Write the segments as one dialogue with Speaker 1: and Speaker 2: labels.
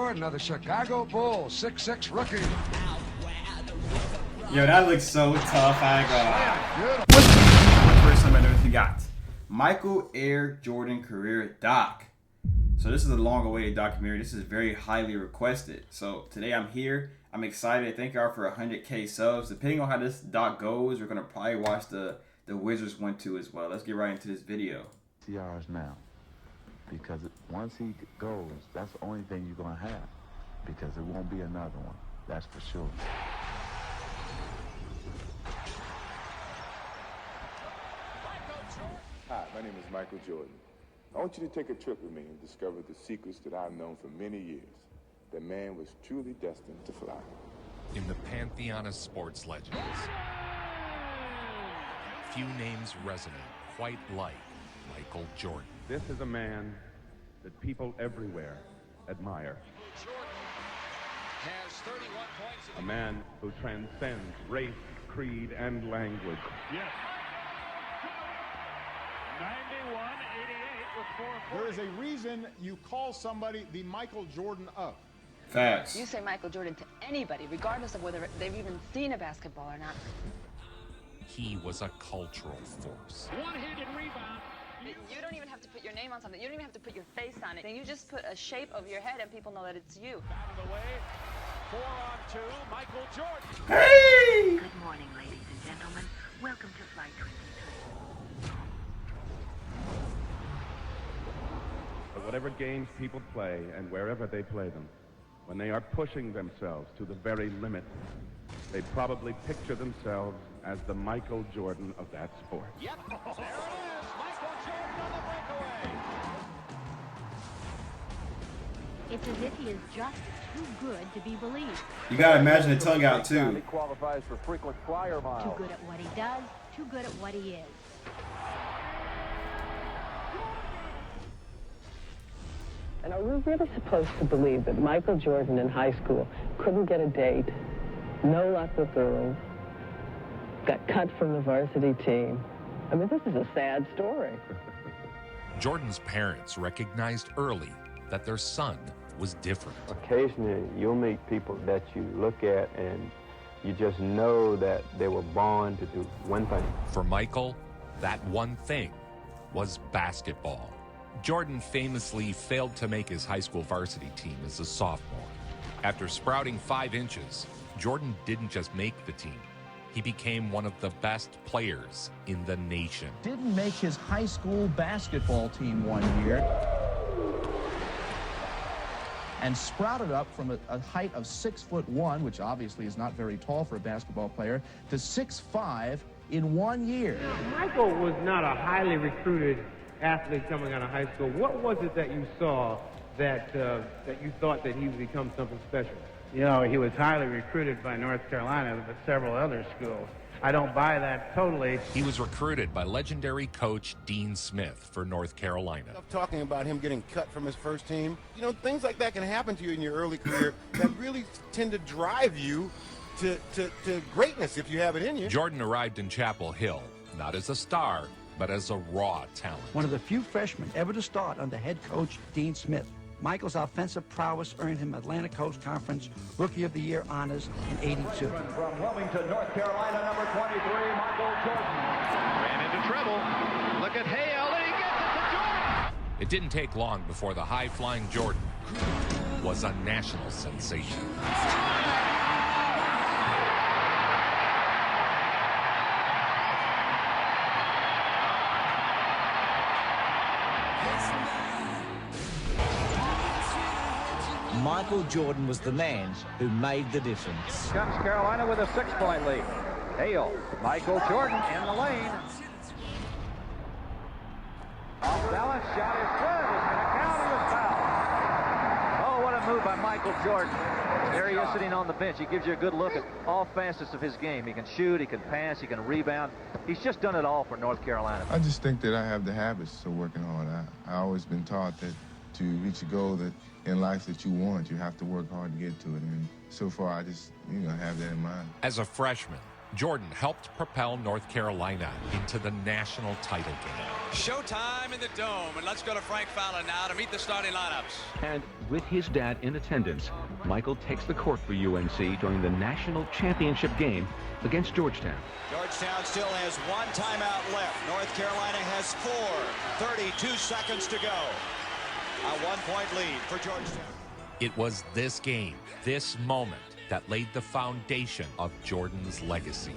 Speaker 1: Jordan of the Chicago Bulls, 6'6" rookie.
Speaker 2: Yo, that looks so tough. What's the first time I know you got? Michael Air Jordan career doc. So this is a long-awaited documentary. This is very highly requested. So today I'm here. I'm excited. Thank y'all for 100K subs. Depending on how this doc goes, we're gonna probably watch the Wizards one too as well. Let's get right into this video.
Speaker 3: CRs now, because once he goes, that's the only thing you're gonna have, because there won't be another one. That's for sure.
Speaker 4: Hi, my name is Michael Jordan. I want you to take a trip with me and discover the secrets that I've known for many years. The man was truly destined to fly.
Speaker 5: In the pantheon of sports legends, few names resonate quite like Michael Jordan.
Speaker 6: This is a man that people everywhere admire.
Speaker 7: Has 31 points.
Speaker 6: A man who transcends race, creed, and language.
Speaker 7: Yes. 91-88 with 440.
Speaker 8: There is a reason you call somebody the Michael Jordan of.
Speaker 2: Facts.
Speaker 9: You say Michael Jordan to anybody, regardless of whether they've even seen a basketball or not.
Speaker 5: He was a cultural force.
Speaker 7: One-handed rebound.
Speaker 9: You don't even have to put your name on something. You don't even have to put your face on it. You just put a shape of your head and people know that it's you.
Speaker 7: Out of the way. 4-on-2, Michael Jordan.
Speaker 2: Hey!
Speaker 10: Good morning, ladies and gentlemen. Welcome to Flight 23.
Speaker 6: But whatever games people play and wherever they play them, when they are pushing themselves to the very limit, they probably picture themselves as the Michael Jordan of that sport.
Speaker 7: Yep, there it is. Michael Jordan on the breakaway.
Speaker 10: It's as if he is just too good to be believed.
Speaker 2: You gotta imagine the tongue out too.
Speaker 3: He qualifies for frequent flyer miles.
Speaker 10: Too good at what he does, too good at what he is.
Speaker 11: And are we really supposed to believe that Michael Jordan in high school couldn't get a date, no luck with girls, got cut from the varsity team? I mean, this is a sad story.
Speaker 5: Jordan's parents recognized early that their son was different.
Speaker 12: Occasionally, you'll meet people that you look at and you just know that they were born to do one thing.
Speaker 5: For Michael, that one thing was basketball. Jordan famously failed to make his high school varsity team as a sophomore. After sprouting 5 inches, Jordan didn't just make the team. He became one of the best players in the nation.
Speaker 13: Didn't make his high school basketball team one year and sprouted up from a height of 6'1", which obviously is not very tall for a basketball player, to 6'5" in 1 year.
Speaker 14: Michael was not a highly recruited athlete coming out of high school. What was it that you saw that you thought that he would become something special?
Speaker 15: You know, he was highly recruited by North Carolina, but several other schools. I don't buy that totally.
Speaker 5: He was recruited by legendary coach Dean Smith for North Carolina.
Speaker 16: Talking about him getting cut from his first team, you know, things like that can happen to you in your early career that really tend to drive you to greatness if you have it in you.
Speaker 5: Jordan arrived in Chapel Hill, not as a star, but as a raw talent.
Speaker 17: One of the few freshmen ever to start under head coach Dean Smith. Michael's offensive prowess earned him Atlantic Coast Conference Rookie of the Year honors in '82.
Speaker 18: From Wilmington, North Carolina, number 23, Michael Jordan.
Speaker 7: Ran into trouble. Look at Hale, and he gets it to Jordan.
Speaker 5: It didn't take long before the high-flying Jordan was a national sensation.
Speaker 19: Michael Jordan was the man who made the difference.
Speaker 18: Comes Carolina with a 6-point lead. Hale, Michael Jordan in the lane. Off balance, shot is good. It's going to count. He was fouled. Oh, what a move by Michael Jordan. There he is sitting on the bench. He gives you a good look at all facets of his game. He can shoot, he can pass, he can rebound. He's just done it all for North Carolina.
Speaker 4: I just think that I have the habits of working hard. I always been taught that to reach a goal that in life that you want, you have to work hard to get to it. And so far, I just, have that in mind.
Speaker 5: As a freshman, Jordan helped propel North Carolina into the national title game.
Speaker 20: Showtime in the Dome, and let's go to Frank Fowler now to meet the starting lineups.
Speaker 21: And with his dad in attendance, Michael takes the court for UNC during the national championship game against Georgetown.
Speaker 20: Georgetown still has one timeout left. North Carolina has 4. 32 seconds to go. A 1-point lead for Georgetown.
Speaker 5: It was this game, this moment, that laid the foundation of Jordan's legacy.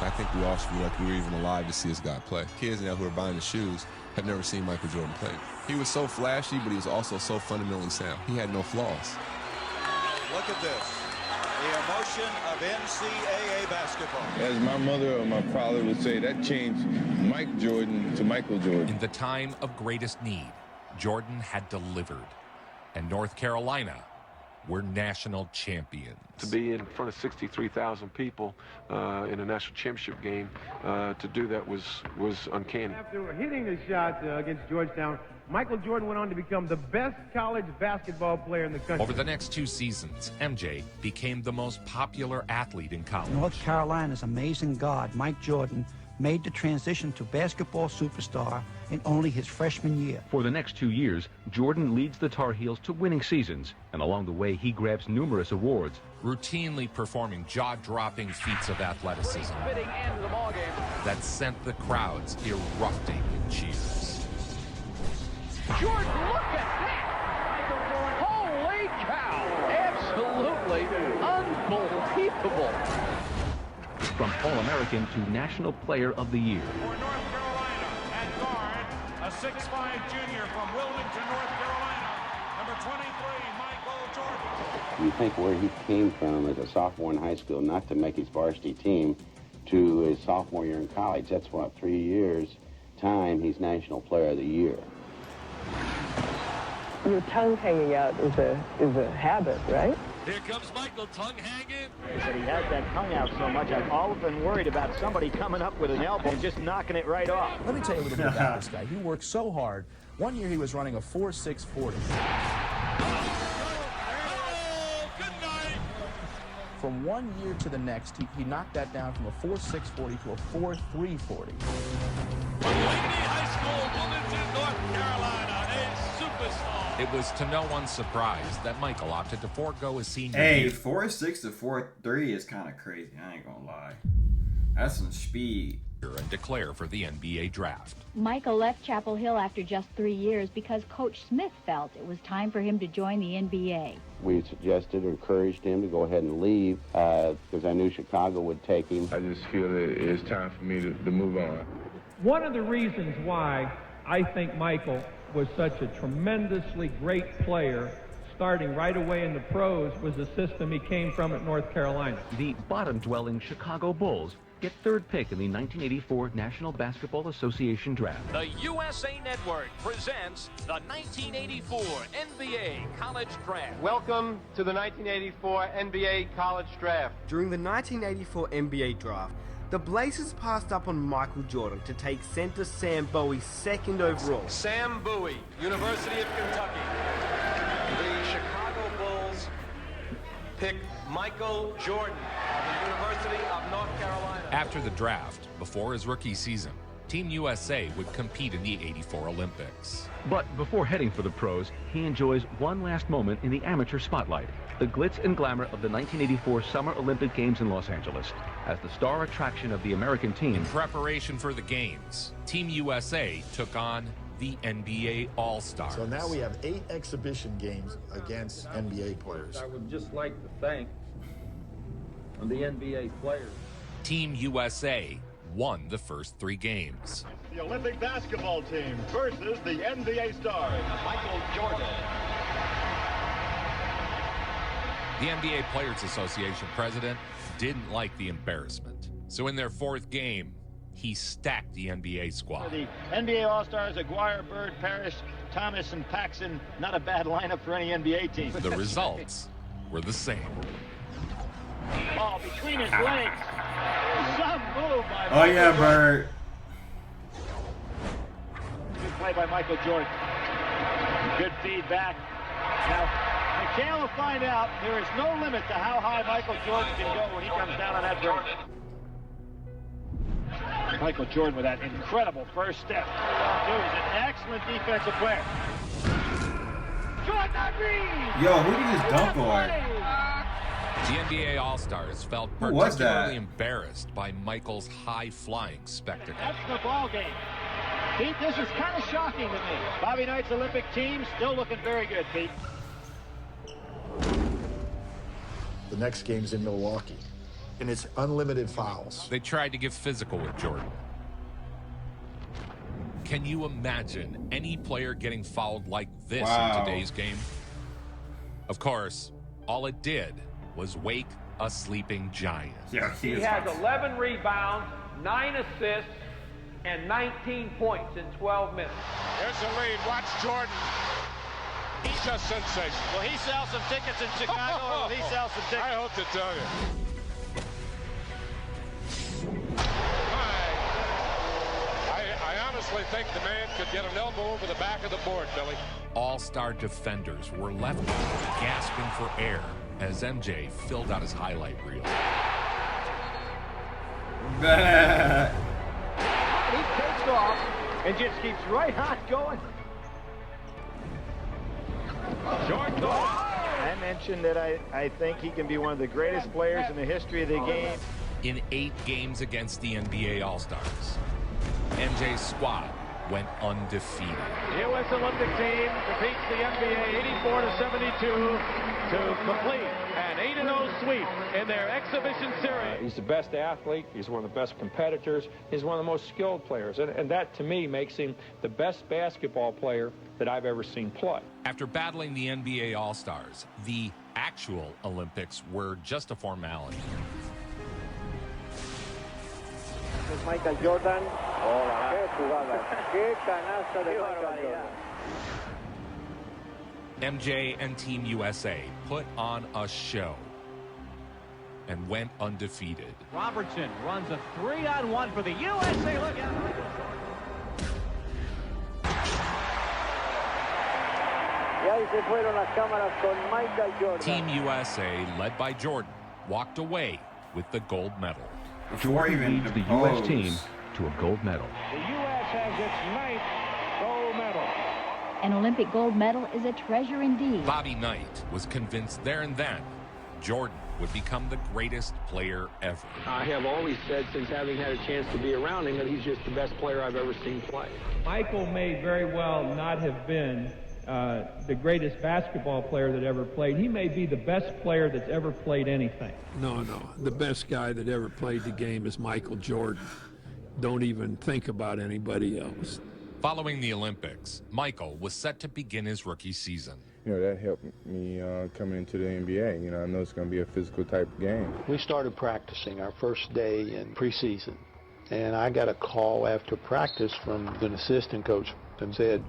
Speaker 22: I think we all should be like we were even alive to see this guy play. Kids now who are buying the shoes have never seen Michael Jordan play. He was so flashy, but he was also so fundamentally sound. He had no flaws.
Speaker 20: Look at this. The emotion of NCAA basketball.
Speaker 4: As my mother or my father would say, that changed Mike Jordan to Michael Jordan.
Speaker 5: In the time of greatest need, Jordan had delivered, and North Carolina were national champions.
Speaker 23: To be in front of 63,000 people in a national championship game, to do that was uncanny.
Speaker 14: After hitting the shot against Georgetown, Michael Jordan went on to become the best college basketball player in the country.
Speaker 5: Over the next 2 seasons, MJ became the most popular athlete in college.
Speaker 17: North Carolina's amazing guard, Mike Jordan, made the transition to basketball superstar in only his freshman year.
Speaker 21: For the next 2 years, Jordan leads the Tar Heels to winning seasons, and along the way, he grabs numerous awards.
Speaker 5: Routinely performing jaw-dropping feats of athleticism that sent the crowds erupting in cheers.
Speaker 7: Jordan, look at that! Holy cow! Absolutely unbelievable.
Speaker 21: From All-American to National Player of the Year.
Speaker 8: For North Carolina, at guard, a 6'5" junior from Wilmington, North Carolina, number 23, Michael Jordan.
Speaker 24: You think where he came from as a sophomore in high school, not to make his varsity team, to his sophomore year in college. That's what, 3 years time, he's National Player of the Year.
Speaker 11: Your tongue hanging out is a habit, right?
Speaker 7: Here comes Michael, tongue hanging.
Speaker 18: He said he has that tongue out so much, I've often worried about somebody coming up with an elbow and just knocking it right off.
Speaker 13: Let me tell you a little bit about this guy. He worked so hard. One year he was running a 4.6 40. From one year to the next, he knocked that down from a 4.6 40 to a 4.3 40.
Speaker 7: High School, Wilmington, North Carolina, a superstar.
Speaker 5: It was to no one's surprise that Michael opted to forego his senior
Speaker 2: Hey,
Speaker 5: year.
Speaker 2: 4.6 to 4.3 is kind of crazy. I ain't gonna lie. That's some speed.
Speaker 5: And declare for the NBA draft.
Speaker 10: Michael left Chapel Hill after just 3 years because Coach Smith felt it was time for him to join the NBA.
Speaker 24: We suggested or encouraged him to go ahead and leave because I knew Chicago would take him.
Speaker 4: I just feel that it's time for me to move on.
Speaker 14: One of the reasons why I think Michael was such a tremendously great player starting right away in the pros was the system he came from at North Carolina.
Speaker 21: The bottom-dwelling Chicago Bulls get third pick in the 1984 National Basketball Association Draft.
Speaker 25: The USA Network presents the 1984 NBA College Draft.
Speaker 26: Welcome to the 1984 NBA College Draft.
Speaker 27: During the 1984 NBA Draft, the Blazers passed up on Michael Jordan to take center Sam Bowie second overall.
Speaker 26: Sam Bowie, University of Kentucky. The Chicago Bulls pick Michael Jordan of the University of North Carolina.
Speaker 5: After the draft, before his rookie season, Team USA would compete in the '84 Olympics.
Speaker 21: But before heading for the pros, he enjoys one last moment in the amateur spotlight. The glitz and glamour of the 1984 Summer Olympic Games in Los Angeles as the star attraction of the American team.
Speaker 5: In preparation for the games, Team USA took on the NBA All-Stars.
Speaker 8: So now we have 8 exhibition games against NBA players.
Speaker 28: I would just like to thank the NBA players.
Speaker 5: Team USA won the first 3 games.
Speaker 8: The Olympic basketball team versus the NBA stars. Michael Jordan.
Speaker 5: The NBA Players Association president didn't like the embarrassment. So in their 4th game, he stacked the NBA squad.
Speaker 28: The NBA All-Stars, Aguirre, Bird, Parrish, Thomas, and Paxson. Not a bad lineup for any NBA team.
Speaker 5: The results were the same.
Speaker 7: Oh, between his legs. Some move by
Speaker 2: Oh, yeah, Bird.
Speaker 7: Good play by Michael Jordan. Good feedback. Now, McHale will find out there is no limit to how high Michael Jordan can go when he comes down on that break. Michael Jordan with that incredible first step. He was an excellent defensive player. Jordan Reed!
Speaker 2: Yo, who did he just dunk on?
Speaker 5: The NBA All-Stars felt
Speaker 2: Who was that?
Speaker 5: particularly embarrassed by Michael's high-flying spectacle.
Speaker 7: That's the ball game. Pete, this is kind of shocking to me. Bobby Knight's Olympic team still looking very good, Pete.
Speaker 1: The next game's in Milwaukee, and it's unlimited fouls.
Speaker 5: They tried to get physical with Jordan. Can you imagine any player getting fouled like this in today's game? Of course, all it did was wake a sleeping giant.
Speaker 2: Yeah,
Speaker 28: He has 11 rebounds, 9 assists, and 19 points in 12 minutes.
Speaker 8: Here's the lead. Watch Jordan. He's just sensational.
Speaker 7: Will he sell some tickets in Chicago, or will he sell some tickets?
Speaker 8: I hope to tell you. I honestly think the man could get an elbow over the back of the board, Billy.
Speaker 5: All-star defenders were left gasping for air as MJ filled out his highlight reel.
Speaker 7: He takes off and just keeps right on going.
Speaker 8: Jordan.
Speaker 7: I mentioned that I think he can be one of the greatest players in the history of the game.
Speaker 5: In 8 games against the NBA All-Stars, MJ's squad went undefeated.
Speaker 7: The U.S. Olympic team defeats the NBA 84-72 to complete an 8-0 sweep in their exhibition series.
Speaker 28: He's the best athlete. He's one of the best competitors. He's one of the most skilled players. And that, to me, makes him the best basketball player that I've ever seen play.
Speaker 5: After battling the NBA All-Stars, the actual Olympics were just a formality.
Speaker 7: Es Michael Jordan. Qué jugada. Qué canasta de Michael Jordan.
Speaker 5: MJ and Team USA put on a show and went undefeated.
Speaker 7: Robertson runs a 3-on-1 for the USA. Look at
Speaker 5: Team USA, led by Jordan, walked away with the gold medal.
Speaker 2: Before even
Speaker 21: leads the U.S. team to a gold medal.
Speaker 8: The U.S. has its 9th gold medal.
Speaker 10: An Olympic gold medal is a treasure indeed.
Speaker 5: Bobby Knight was convinced there and then Jordan would become the greatest player ever.
Speaker 28: I have always said, since having had a chance to be around him, that he's just the best player I've ever seen play.
Speaker 14: Michael may very well not have been the greatest basketball player that ever played. He may be the best player that's ever played anything.
Speaker 3: No. The best guy that ever played the game is Michael Jordan. Don't even think about anybody else.
Speaker 5: Following the Olympics, Michael was set to begin his rookie season.
Speaker 4: That helped me coming into the NBA. I know it's going to be a physical type of game.
Speaker 6: We started practicing our first day in preseason, and I got a call after practice from an assistant coach and said,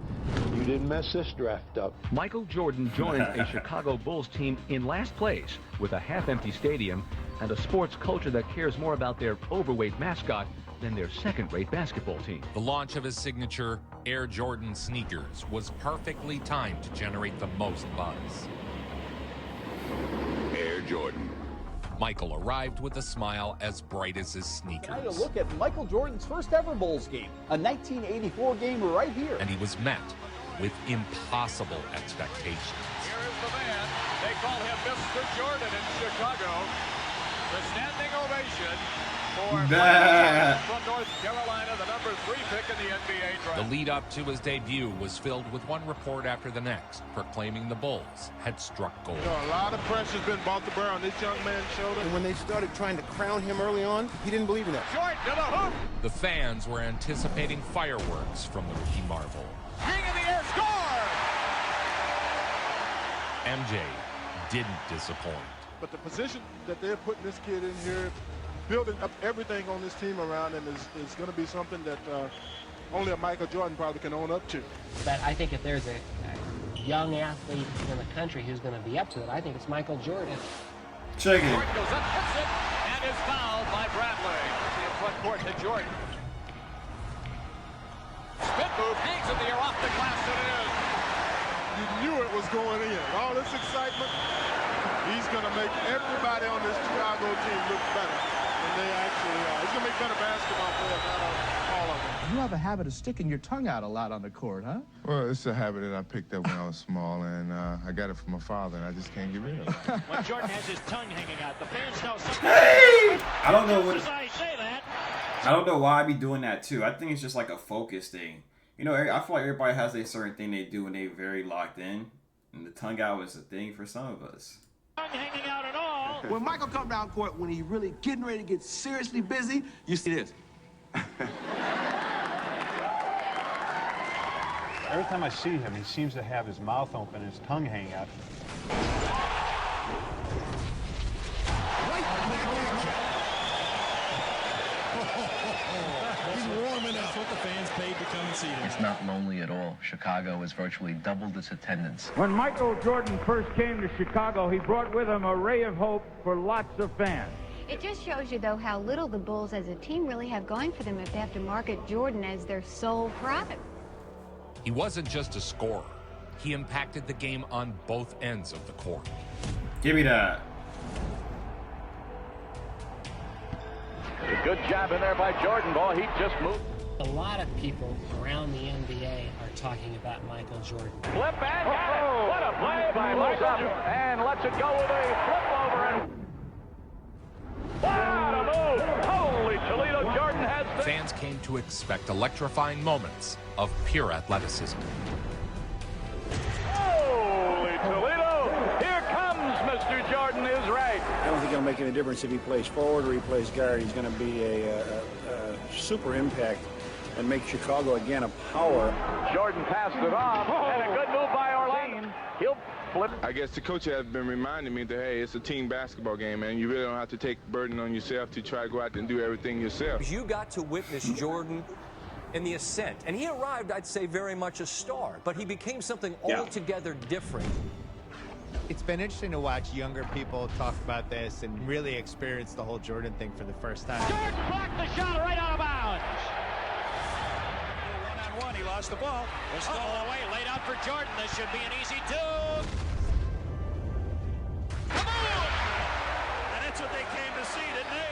Speaker 6: "You didn't mess this draft up."
Speaker 21: Michael Jordan joined a Chicago Bulls team in last place with a half-empty stadium and a sports culture that cares more about their overweight mascot than their second-rate basketball team.
Speaker 5: The launch of his signature Air Jordan sneakers was perfectly timed to generate the most buzz.
Speaker 9: Air Jordan.
Speaker 5: Michael arrived with a smile as bright as his sneakers.
Speaker 12: Tonight, a look at Michael Jordan's first ever Bulls game, a 1984 game right here.
Speaker 5: And he was met with impossible expectations.
Speaker 9: Here is the man. They call him Mr. Jordan in Chicago. The standing ovation for from North Carolina, the number 3 pick in the NBA draft.
Speaker 5: The lead up to his debut was filled with one report after the next, proclaiming the Bulls had struck gold.
Speaker 8: A lot of pressure's been brought to bear on this young man's shoulder.
Speaker 12: And when they started trying to crown him early on, he didn't believe in that.
Speaker 9: Jordan to the hoop.
Speaker 5: The fans were anticipating fireworks from the rookie marvel.
Speaker 9: King in the air, score!
Speaker 5: MJ didn't disappoint.
Speaker 8: But the position that they're putting this kid in here, building up everything on this team around him is going to be something that only a Michael Jordan probably can own up to.
Speaker 15: But I think if there's
Speaker 11: young athlete in the country who's going to be up to it, I think it's Michael Jordan.
Speaker 2: Check it.
Speaker 9: Jordan goes up, hits it, and is fouled by Bradley. In front court to Jordan. Spin move, hangs in the air off the glass, and it is.
Speaker 15: You knew it was going in. All this excitement, he's going to make everybody on this Chicago team look better than they actually are. He's going to make better basketball players out of all of them.
Speaker 13: You have a habit of sticking your tongue out a lot on the court, huh?
Speaker 4: Well, it's a habit that I picked up when I was small, and I got it from my father, and I just can't get rid of it.
Speaker 7: When Jordan has his tongue hanging out, the fans know something.
Speaker 2: Hey! I don't know what.
Speaker 7: I say that.
Speaker 2: I don't know why I be doing that too. I think it's just like a focus thing. You know, I feel like everybody has a certain thing they do when they very locked in, and the tongue out is a thing for some of us.
Speaker 7: Tongue hanging out at all.
Speaker 12: When Michael comes down court, when he really getting ready to get seriously busy, you see this.
Speaker 16: Every time I see him, he seems to have his mouth open and his tongue hanging out.
Speaker 17: He's warming up. That's what the fans paid to come and see him.
Speaker 19: It's not lonely at all. Chicago has virtually doubled its attendance.
Speaker 14: When Michael Jordan first came to Chicago, he brought with him a ray of hope for lots of fans.
Speaker 20: It just shows you, though, how little the Bulls as a team really have going for them if they have to market Jordan as their sole product.
Speaker 5: He wasn't just a scorer. He impacted the game on both ends of the court.
Speaker 2: Give me that.
Speaker 9: A good job in there by Jordan. Ball, he just moved.
Speaker 11: A lot of people around the NBA are talking about Michael Jordan.
Speaker 9: Flip and got it. What a play by Michael Jordan. And lets it go with a flip over. And what a move. Holy Toledo, Jordan has to...
Speaker 5: Fans came to expect electrifying moments of pure athleticism.
Speaker 9: Holy Toledo. Here comes Mr. Jordan is right.
Speaker 22: I don't think it'll make any difference if he plays forward or he plays guard. He's going to be a super impact and make Chicago again a power.
Speaker 9: Jordan passed it off, and a good move by Orlando. He'll flip.
Speaker 4: I guess the coach has been reminding me that, hey, it's a team basketball game, man. You really don't have to take burden on yourself to try to go out there and do everything yourself.
Speaker 23: You got to witness Jordan in the ascent, and he arrived, I'd say, very much a star, but he became something altogether different.
Speaker 29: It's been interesting to watch younger people talk about this and really experience the whole Jordan thing for the first time.
Speaker 7: Jordan blocked the shot right out of bounds. One-on-one, he lost the ball. Was still away, laid out for Jordan. This should be an easy two. Come on! And that's what they came to see, didn't they?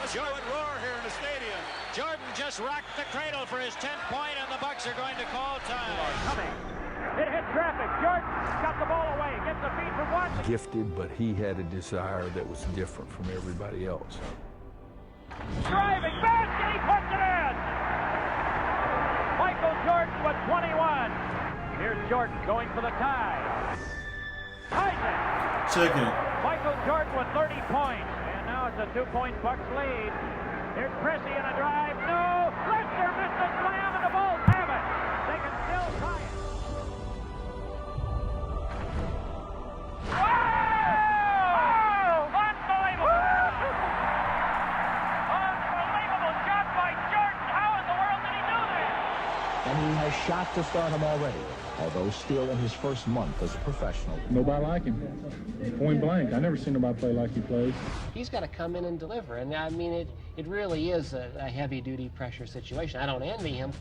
Speaker 7: Let's go and roar here in the stadium. Jordan just rocked the cradle for his 10th point, and the Bucks are going to call time. Coming. It hit traffic. Jordan got the ball away. Gets the feed from one.
Speaker 3: Gifted, but he had a desire that was different from everybody else.
Speaker 7: Driving basket. He puts it in. Michael Jordan with 21. Here's Jordan going for the tie.
Speaker 2: Chicken.
Speaker 7: Michael Jordan with 30 points. And now it's a 2-point Bucks lead. Here's Pressey in a drive. No. Lester missed the slam, and the Bulls have it. They can still tie it.
Speaker 13: And he has shot to stardom already, although still in his first month as a professional.
Speaker 16: Nobody like him. Point blank. I never seen nobody play like he plays.
Speaker 11: He's got to come in and deliver, and I mean, it really is a heavy-duty pressure situation. I don't envy him.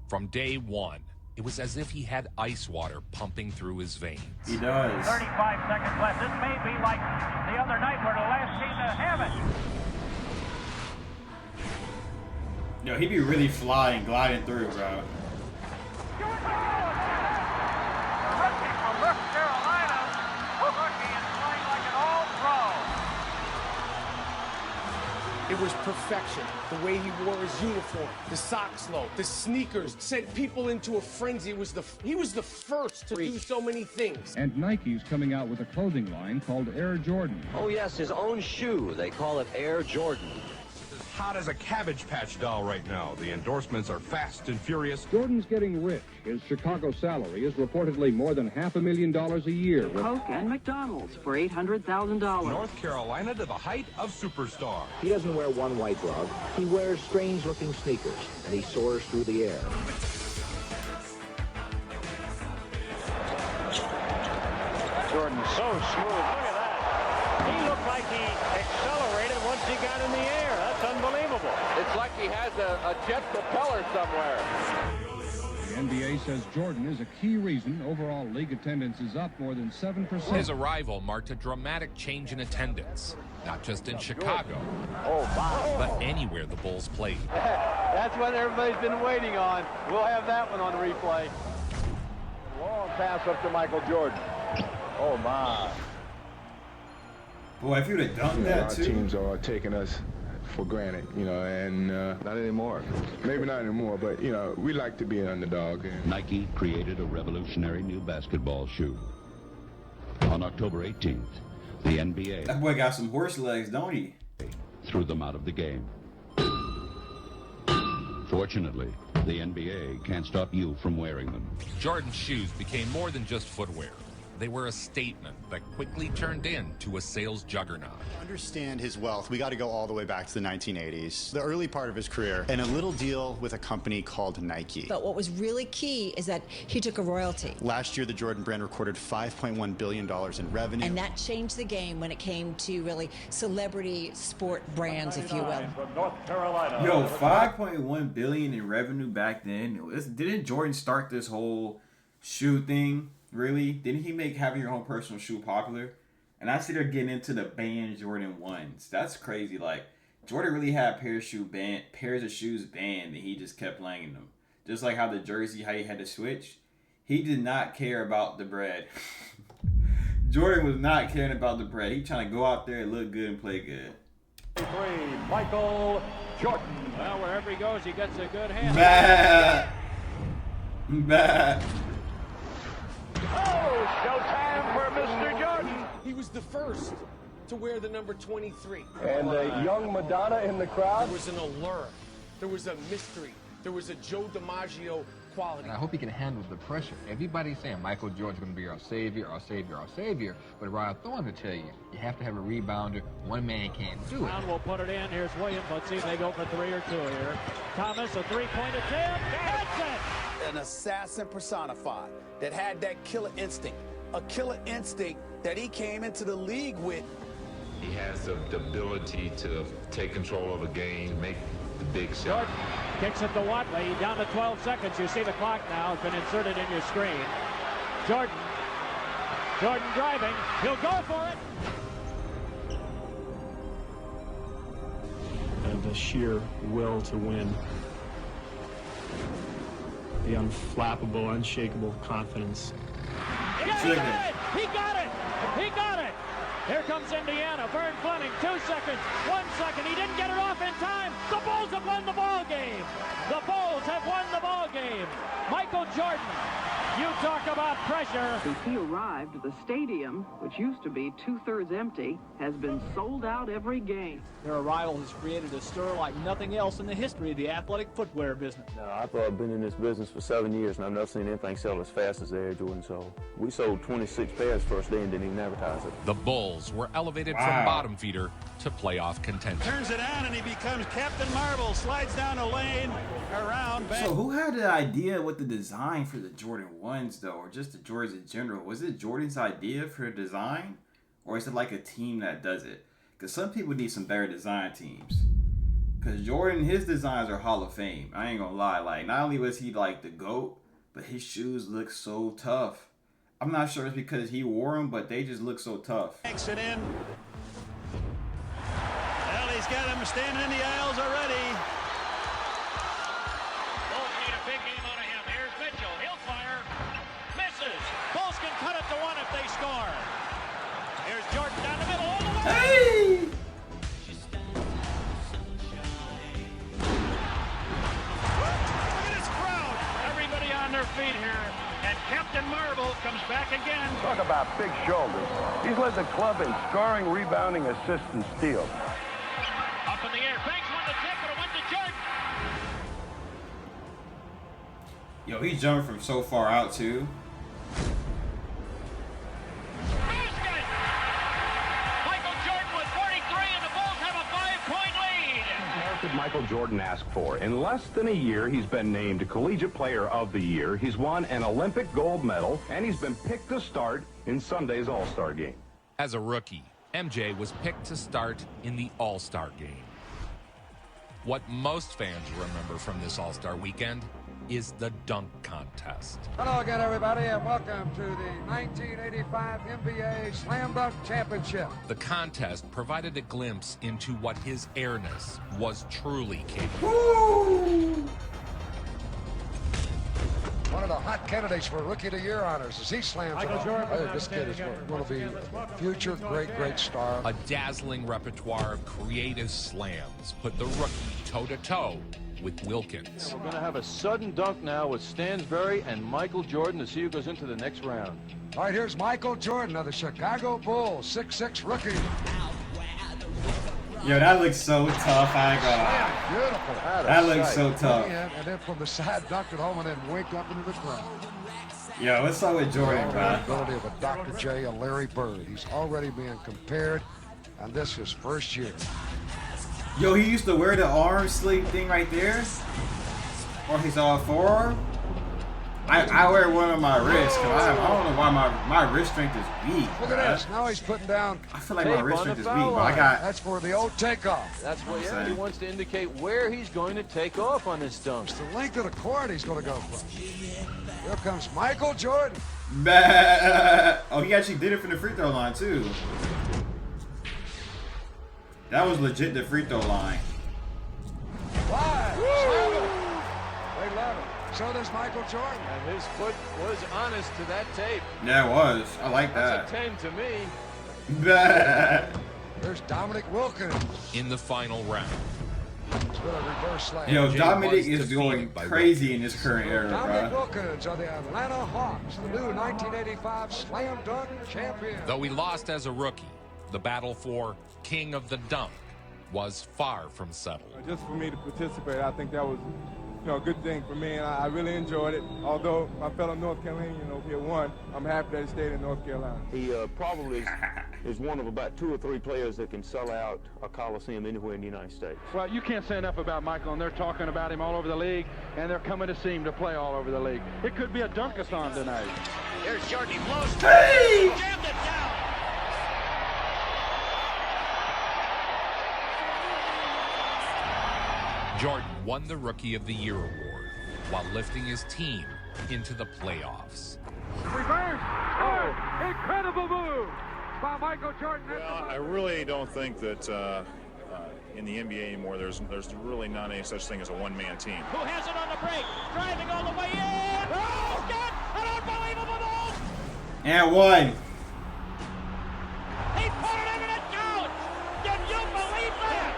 Speaker 5: From day one, it was as if he had ice water pumping through his veins.
Speaker 2: He does.
Speaker 7: 35 seconds left. This may be like the other night where the last team to have it.
Speaker 2: Yo, he be really flying, gliding through, bro.
Speaker 27: It was perfection. The way he wore his uniform, the socks low, the sneakers, sent people into a frenzy. He was the first to do so many things.
Speaker 16: And Nike's coming out with a clothing line called Air Jordan.
Speaker 30: Oh yes, his own shoe. They call it Air Jordan.
Speaker 31: Hot as a Cabbage Patch doll right now. The endorsements are fast and furious.
Speaker 16: Jordan's getting rich. His Chicago salary is reportedly more than $500,000 a year.
Speaker 32: Coke and McDonald's for $800,000.
Speaker 31: North Carolina to the height of superstar.
Speaker 6: He doesn't wear one white glove. He wears strange-looking sneakers, and he soars through the air.
Speaker 7: Jordan so smooth. Look at that. He looked like he accelerated once he got in the air. That's unbelievable.
Speaker 9: It's like he has a jet propeller somewhere.
Speaker 16: The NBA says Jordan is a key reason overall league attendance is up more than 7%.
Speaker 5: His arrival marked a dramatic change in attendance, not just in Chicago, but anywhere the Bulls played.
Speaker 9: That's what everybody's been waiting on. We'll have that one on replay. Long pass up to Michael Jordan. Oh, my.
Speaker 2: Boy, if you'd have done that,
Speaker 4: our
Speaker 2: too.
Speaker 4: teams are taking us for granted, and not anymore. Maybe not anymore, but, we like to be an underdog.
Speaker 1: Nike created a revolutionary new basketball shoe. On October 18th, the NBA...
Speaker 2: That boy got some horse legs, don't he?
Speaker 1: ...threw them out of the game. Fortunately, the NBA can't stop you from wearing them.
Speaker 5: Jordan's shoes became more than just footwear. They were a statement that quickly turned into a sales juggernaut.
Speaker 8: To understand his wealth, we got to go all the way back to the 1980s, the early part of his career, and a little deal with a company called Nike.
Speaker 10: But what was really key is that he took a royalty.
Speaker 8: Last year, the Jordan brand recorded $5.1 billion in revenue.
Speaker 10: And that changed the game when it came to really celebrity sport brands, if you will.
Speaker 7: North Carolina.
Speaker 2: Yo, $5.1 billion in revenue back then. Didn't Jordan start this whole shoe thing? Really? Didn't he make having your own personal shoe popular? And I see they're getting into the banned Jordan 1s. That's crazy. Like, Jordan really had pairs of shoes banned, and he just kept laying them. Just like how the jersey, how he had to switch. He did not care about the bread. Jordan was not caring about the bread. He trying to go out there and look good and play good.
Speaker 7: Michael Jordan. Well, wherever he goes, he gets a good hand.
Speaker 2: Bad.
Speaker 7: Oh, showtime for Mr. Jordan.
Speaker 27: He was the first to wear the number 23.
Speaker 9: And a young Madonna in the crowd.
Speaker 27: There was an allure. There was a mystery. There was a Joe DiMaggio quality.
Speaker 12: And I hope he can handle the pressure. Everybody's saying Michael Jordan's going to be our savior, our savior, our savior. But Ryan Thorne will tell you, you have to have a rebounder. One man can't do it.
Speaker 7: Brown will put it in. Here's Williams. Let's see if they go for 3 or 2 here. Thomas, a three-point attempt. That's it.
Speaker 27: An assassin personified that had that killer instinct. A killer instinct that he came into the league with.
Speaker 15: He has the ability to take control of a game, make the big shot.
Speaker 7: Jordan kicks it to Watley. Down to 12 seconds. You see the clock now has been inserted in your screen. Jordan driving. He'll go for it.
Speaker 17: And the sheer will to win. The unflappable, unshakable confidence.
Speaker 7: Yeah, he got it! He got it! He got it! Here comes Indiana. Vern Fleming, 2 seconds, 1 second. He didn't get it off in time. The Bulls have won the ball game. The Bulls have won the ball game. Michael Jordan, you talk about pressure.
Speaker 32: Since he arrived, the stadium, which used to be 2/3 empty, has been sold out every game.
Speaker 18: Their arrival has created a stir like nothing else in the history of the athletic footwear business.
Speaker 21: I've been in this business for 7 years, and I've never seen anything sell as fast as the Air Jordan sold. We sold 26 pairs first day and didn't even advertise it.
Speaker 5: The Bulls were elevated from bottom feeder to playoff contention.
Speaker 27: Turns it on and he becomes Captain Marvel, slides down a lane, around, back.
Speaker 2: So who had the idea with the design for the Jordan 1s, though, or just the Jordans in general? Was it Jordan's idea for the design, or is it like a team that does it? Because some people need some better design teams. Because Jordan, his designs are Hall of Fame. I ain't gonna lie. Like, not only was he like the GOAT, but his shoes look so tough. I'm not sure it's because he wore them, but they just look so tough.
Speaker 27: Takes it in. Well, he's got him standing in the aisles already.
Speaker 7: Bulls need a big game out of him. Here's Mitchell. He'll fire. Misses. Bulls can cut it to 1 if they score. Here's Jordan down the middle all the way.
Speaker 2: Hey!
Speaker 7: Look at this crowd. Everybody on their feet here. And Captain Marvel comes back again.
Speaker 9: Talk about big shoulders. He's led the club in scoring, rebounding, assists, and steals.
Speaker 7: Up in the air. Banks won the tip, but it went to Jordan.
Speaker 2: Yo, he jumped from so far out, too.
Speaker 7: Basket! Michael Jordan with 43, and the Bulls have a 5-point lead.
Speaker 9: How could Michael
Speaker 31: Michael Jordan asked for. In less than a year, he's been named Collegiate Player of the Year. He's won an Olympic gold medal, and he's been picked to start in Sunday's All-Star game.
Speaker 5: As a rookie, MJ was picked to start in the All-Star game. What most fans remember from this All-Star weekend is the dunk contest.
Speaker 3: Hello again, everybody, and welcome to the 1985 NBA Slam Dunk Championship.
Speaker 5: The contest provided a glimpse into what his airness was truly capable.
Speaker 3: Woo! One of the hot candidates for Rookie of the Year honors as he slams it off. This kid is going to be a future great star.
Speaker 5: A dazzling repertoire of creative slams put the rookie toe-to-toe with Wilkins.
Speaker 13: We're going to have a sudden dunk now with Stansbury and Michael Jordan to see who goes into the next round.
Speaker 3: All right, here's Michael Jordan of the Chicago Bulls, 6'6" rookie.
Speaker 2: Yo, that looks so tough. I ain't gonna lie.
Speaker 3: Beautiful.
Speaker 2: That looks so tough.
Speaker 3: And then from the side, dunked it home and then wake up into the crowd.
Speaker 2: Yo, what's up with Jordan, man?
Speaker 3: The ability of a Dr. J and Larry Bird. He's already being compared, and this is his first year.
Speaker 2: Yo, he used to wear the arm sleeve thing right there, or his forearm. I wear one on my wrist because I don't know why my wrist strength is weak.
Speaker 3: Look at this. Now he's putting down.
Speaker 2: I feel like my wrist strength is weak, but I got.
Speaker 3: That's for the old takeoff.
Speaker 13: That's what he wants to indicate where he's going to take off on this dunk.
Speaker 3: It's the length of the court he's going to go from. Here comes Michael Jordan.
Speaker 2: Oh, he actually did it from the free throw line too. That was legit the free throw line.
Speaker 3: Live. They love it. So does Michael Jordan.
Speaker 13: And his foot was honest to that tape.
Speaker 2: Yeah, it was. I like that.
Speaker 13: That's a 10 to me.
Speaker 3: There's Dominic Wilkins.
Speaker 5: In the final round.
Speaker 2: Yo, Dominic is going crazy in this current era,
Speaker 3: Dominic
Speaker 2: bro.
Speaker 3: Wilkins of the Atlanta Hawks, the new 1985 Slam Dunk champion.
Speaker 5: Though he lost as a rookie, the battle for King of the Dunk was far from settled.
Speaker 14: Just for me to participate, I think that was a good thing for me, and I really enjoyed it. Although my fellow North Carolinian over here won, I'm happy that he stayed in North Carolina.
Speaker 21: He probably is one of about 2 or 3 players that can sell out a Coliseum anywhere in the United States.
Speaker 13: Well, you can't say enough about Michael, and they're talking about him all over the league, and they're coming to see him to play all over the league. It could be a dunk-a-thon tonight.
Speaker 7: Here's Jordan, he blows.
Speaker 2: Hey!
Speaker 7: Jammed it down.
Speaker 5: Jordan won the Rookie of the Year award while lifting his team into the playoffs.
Speaker 3: Reverse! Oh, incredible move by Michael Jordan.
Speaker 19: Well, I really don't think that in the NBA anymore there's really not any such thing as a one-man team.
Speaker 7: Who has it on the break? Driving all the way in. Oh, got an unbelievable move.
Speaker 2: And one.
Speaker 7: He put it in and it counts. Can you believe that?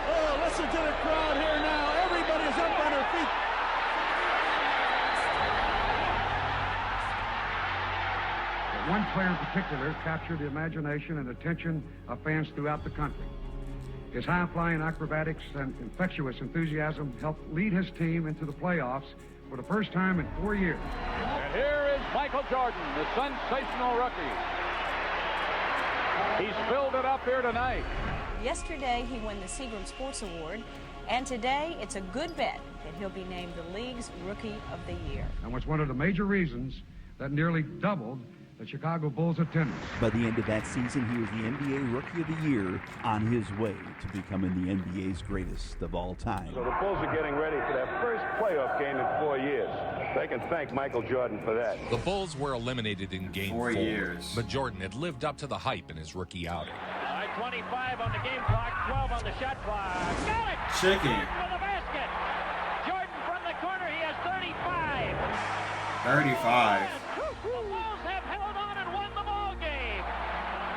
Speaker 18: Oh, listen to the crowd here now. Everybody's up on their feet.
Speaker 3: One player in particular captured the imagination and attention of fans throughout the country. His high-flying acrobatics and infectious enthusiasm helped lead his team into the playoffs for the first time in 4 years.
Speaker 9: And here is Michael Jordan, the sensational rookie. He's filled it up here tonight.
Speaker 20: Yesterday, he won the Seagram Sports Award, and today it's a good bet that he'll be named the league's Rookie of the Year.
Speaker 3: And was one of the major reasons that nearly doubled the Chicago Bulls' attendance.
Speaker 22: By the end of that season, he was the NBA Rookie of the Year on his way to becoming the NBA's greatest of all time.
Speaker 31: So the Bulls are getting ready for their first playoff game in 4 years. They can thank Michael Jordan for that.
Speaker 5: The Bulls were eliminated in Game 4, but Jordan had lived up to the hype in his rookie outing.
Speaker 7: 25 on the game clock, 12 on the shot clock. Got it!
Speaker 2: Chicken.
Speaker 7: For the basket. Jordan from the corner, he has 35.
Speaker 2: 35.
Speaker 7: The Bulls have held on and won the ball game.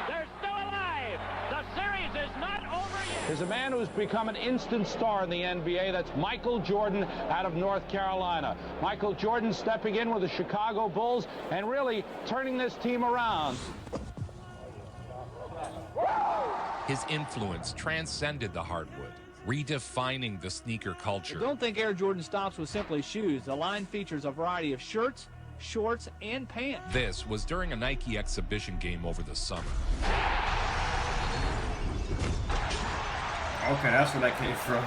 Speaker 7: They're still alive. The series is not over yet.
Speaker 9: There's a man who's become an instant star in the NBA. That's Michael Jordan out of North Carolina. Michael Jordan stepping in with the Chicago Bulls and really turning this team around.
Speaker 5: His influence transcended the hardwood, redefining the sneaker culture.
Speaker 18: Don't think Air Jordan stops with simply shoes. The line features a variety of shirts, shorts, and pants.
Speaker 5: This was during a Nike exhibition game over the summer.
Speaker 2: Okay, that's where that came from.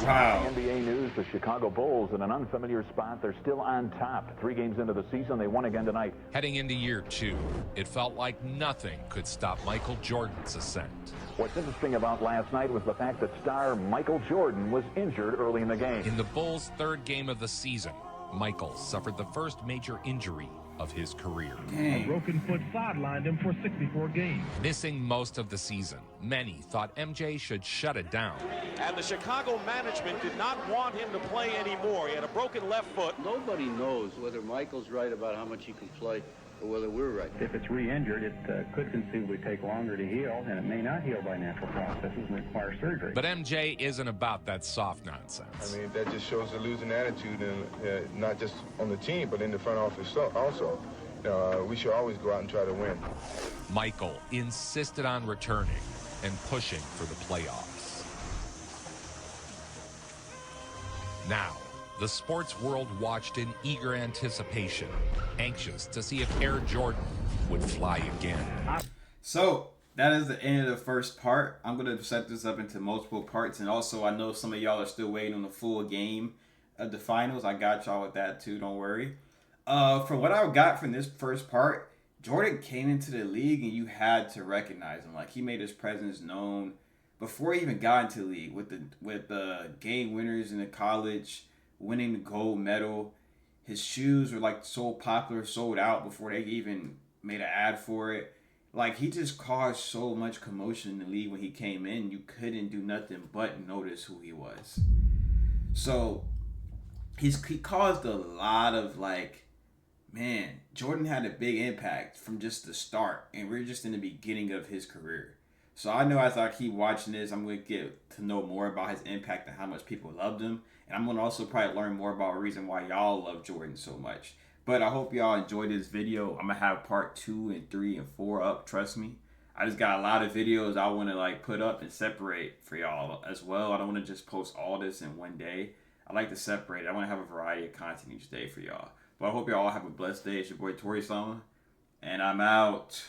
Speaker 2: Wow.
Speaker 31: NBA news, the Chicago Bulls in an unfamiliar spot. They're still on top. 3 games into the season, they won again tonight.
Speaker 5: Heading into year 2, it felt like nothing could stop Michael Jordan's ascent.
Speaker 31: What's interesting about last night was the fact that star Michael Jordan was injured early in the game.
Speaker 5: In the Bulls' 3rd game of the season, Michael suffered the first major injury of his career.
Speaker 1: A broken foot sidelined him for 64 games.
Speaker 5: Missing most of the season, many thought MJ should shut it down.
Speaker 7: And the Chicago management did not want him to play anymore. He had a broken left foot.
Speaker 4: Nobody knows whether Michael's right about how much he can play or whether we're right.
Speaker 6: If it's re-injured, it could conceivably take longer to heal, and it may not heal by natural processes and require surgery.
Speaker 5: But MJ isn't about that soft nonsense.
Speaker 14: I mean, that just shows a losing attitude, and not just on the team, but in the front office also. We should always go out and try to win.
Speaker 5: Michael insisted on returning and pushing for the playoffs. Now, the sports world watched in eager anticipation, anxious to see if Air Jordan would fly again.
Speaker 2: So that is the end of the first part. I'm going to set this up into multiple parts. And also, I know some of y'all are still waiting on the full game of the finals. I got y'all with that too, don't worry. From what I got from this first part, Jordan came into the league and you had to recognize him. Like, he made his presence known before he even got into the league with the game winners in the college, winning the gold medal. His shoes were like so popular, sold out before they even made an ad for it. Like, he just caused so much commotion in the league when he came in. You couldn't do nothing but notice who he was. So he caused a lot of, like, man, Jordan had a big impact from just the start, and we're just in the beginning of his career. So I know as I keep watching this, I'm going to get to know more about his impact and how much people loved him. And I'm going to also probably learn more about the reason why y'all love Jordan so much. But I hope y'all enjoyed this video. I'm going to have part 2 and 3 and 4 up, trust me. I just got a lot of videos I want to like put up and separate for y'all as well. I don't want to just post all this in one day. I like to separate it. I want to have a variety of content each day for y'all. But I hope y'all have a blessed day. It's your boy Tori Sama, and I'm out.